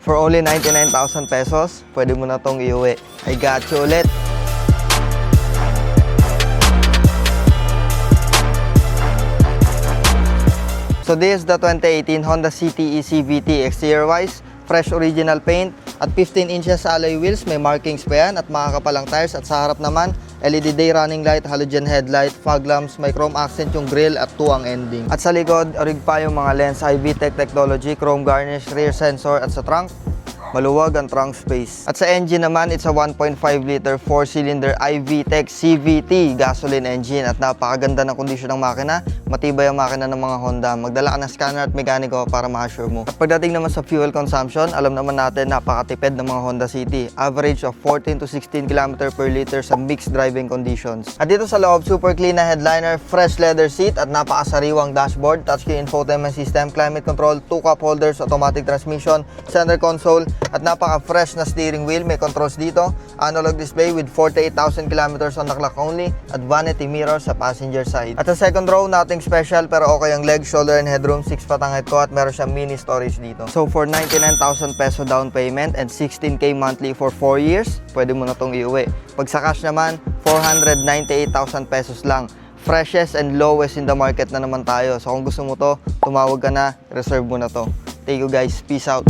For only 99,000 pesos, pwede mo na tong iuwi. I got you ulit. So this is the 2018 Honda CTE CVT. Exterior-wise, fresh original paint at 15 inches alloy wheels. May markings pa yan at makakapalang tires. At sa harap naman, LED day running light, halogen headlight, fog lamps, may chrome accent yung grille at 2 ang ending. At sa likod, orig pa yung mga lens, VTEC technology, chrome garnish, rear sensor. At sa trunk, maluwag ang trunk space. At sa engine naman, it's a 1.5 liter 4-cylinder VTEC CVT gasoline engine at napakaganda ng kondisyon ng makina. Matibay ang makina ng mga Honda. Magdala ka ng scanner at mekaniko para ma-assure mo. At pagdating naman sa fuel consumption, alam naman natin napakatipid ng mga Honda City. Average of 14 to 16 km per liter sa mixed driving conditions. At dito sa loob, super clean na headliner, fresh leather seat at napakasariwang dashboard, touchscreen infotainment system, climate control, 2 cup holders, automatic transmission, center console, at napaka-fresh na steering wheel. May controls dito, analog display with 48,000 kilometers on the clock only, at vanity mirror sa passenger side. At sa second row, nothing special pero okay ang leg, shoulder, and headroom. 6 patangit ko at meron siyang mini storage dito. So for 99,000 peso down payment and 16K monthly for 4 years, pwede mo na tong iuwi. Pag sa cash naman, 498,000 pesos lang. Freshest and lowest in the market na naman tayo. So kung gusto mo to, tumawag ka na, reserve mo na to. Thank you guys, peace out.